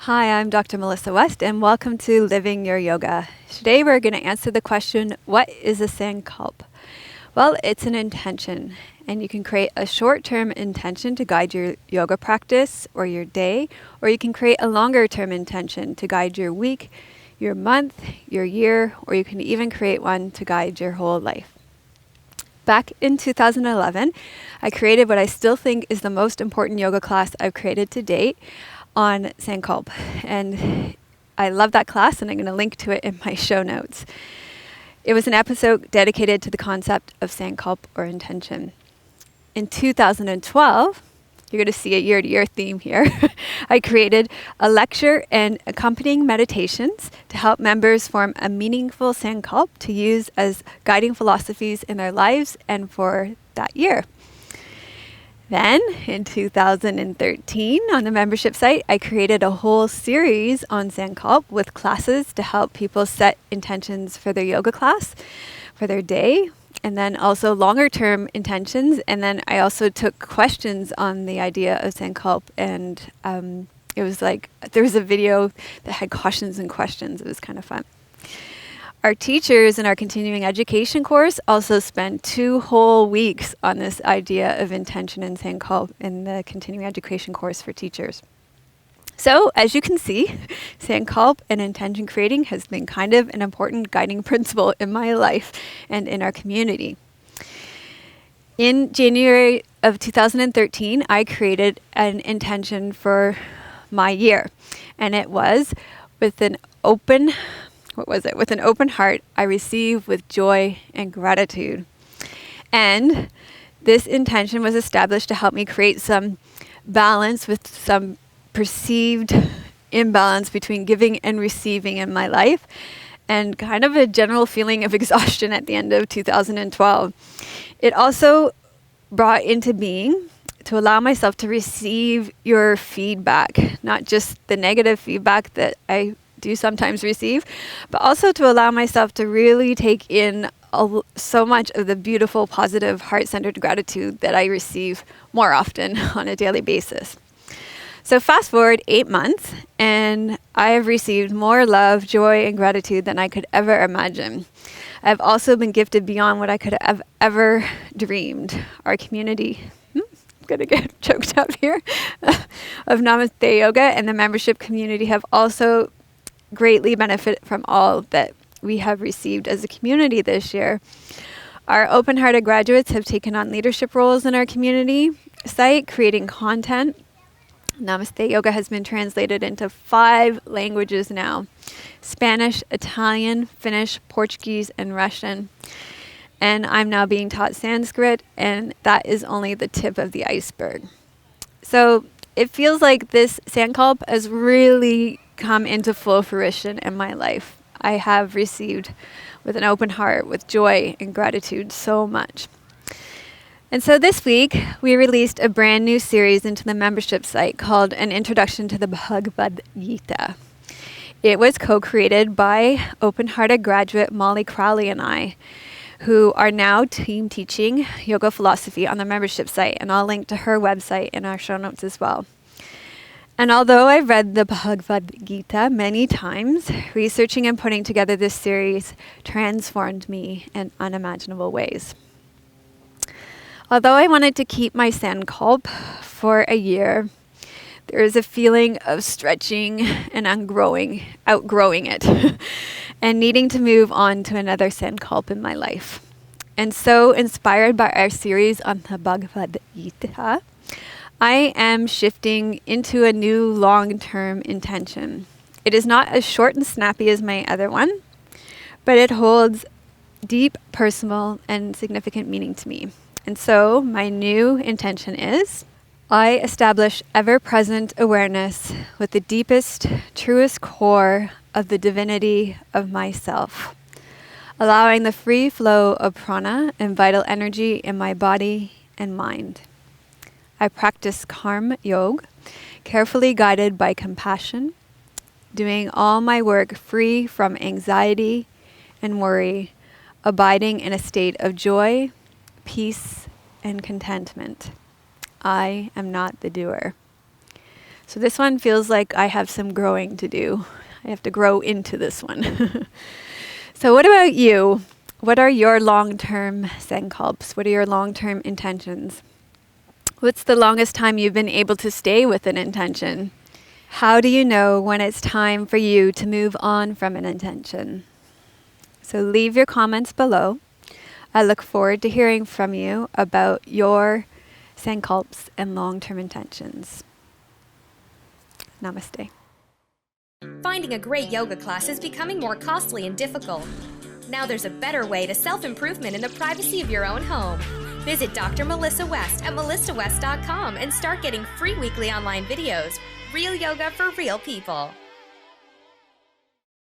Hi, I'm Dr. Melissa West, and welcome to Living Your Yoga. Today we're going to answer the question, what is a sankalpa? Well, it's an intention, and you can create a short-term intention to guide your yoga practice or your day, or you can create a longer-term intention to guide your week, your month, your year, or you can even create one to guide your whole life. Back in 2011, I created what I still think is the most important yoga class I've created to date on Sankalpa. And I love that class, and I'm going to link to it in my show notes. It was an episode dedicated to the concept of Sankalpa or intention. In 2012, you're going to see a year-to-year theme here, I created a lecture and accompanying meditations to help members form a meaningful Sankalpa to use as guiding philosophies in their lives and for that year. Then, in 2013, on the membership site, I created a whole series on Sankalpa with classes to help people set intentions for their yoga class, for their day, and then also longer-term intentions. And then I also took questions on the idea of Sankalpa, and it was like there was a video that had cautions and questions. It was kind of fun. Our teachers in our continuing education course also spent 2 whole weeks on this idea of intention and Sankalpa in the continuing education course for teachers. So, as you can see, Sankalpa and intention creating has been kind of an important guiding principle in my life and in our community. In January of 2013, I created an intention for my year, and it was with an open heart, I receive with joy and gratitude. And this intention was established to help me create some balance with some perceived imbalance between giving and receiving in my life, and kind of a general feeling of exhaustion at the end of 2012. It also brought into being to allow myself to receive your feedback, not just the negative feedback that I do sometimes receive, but also to allow myself to really take in so much of the beautiful, positive, heart-centered gratitude that I receive more often on a daily basis. So fast forward 8 months, and I have received more love, joy, and gratitude than I could ever imagine. I've also been gifted beyond what I could have ever dreamed. Our community, I'm going to get choked up here, of Namaste Yoga and the membership community have also greatly benefit from all that we have received as a community this year. Our open-hearted graduates have taken on leadership roles in our community site, creating content. Namaste Yoga has been translated into 5 languages now: Spanish, Italian, Finnish, Portuguese, and Russian. And I'm now being taught Sanskrit, and that is only the tip of the iceberg. So it feels like this Sankalpa has really come into full fruition in my life. I have received with an open heart, with joy and gratitude so much. And so this week, we released a brand new series into the membership site called An Introduction to the Bhagavad Gita. It was co-created by open-hearted graduate Molly Crowley and I, who are now team teaching yoga philosophy on the membership site, and I'll link to her website in our show notes as well. And although I've read the Bhagavad Gita many times, researching and putting together this series transformed me in unimaginable ways. Although I wanted to keep my Sankalpa for a year, there is a feeling of stretching and outgrowing it and needing to move on to another Sankalpa in my life. And so, inspired by our series on the Bhagavad Gita, I am shifting into a new long-term intention. It is not as short and snappy as my other one, but it holds deep, personal, and significant meaning to me. And so my new intention is, I establish ever-present awareness with the deepest, truest core of the divinity of myself, allowing the free flow of prana and vital energy in my body and mind. I practice karma yoga, carefully guided by compassion, doing all my work free from anxiety and worry, abiding in a state of joy, peace, and contentment. I am not the doer. So this one feels like I have some growing to do. I have to grow into this one. So what about you? What are your long-term sankalpas? What are your long-term intentions? What's the longest time you've been able to stay with an intention? How do you know when it's time for you to move on from an intention? So leave your comments below. I look forward to hearing from you about your sankalpas and long-term intentions. Namaste. Finding a great yoga class is becoming more costly and difficult. Now there's a better way to self-improvement in the privacy of your own home. Visit Dr. Melissa West at melissawest.com and start getting free weekly online videos. Real yoga for real people.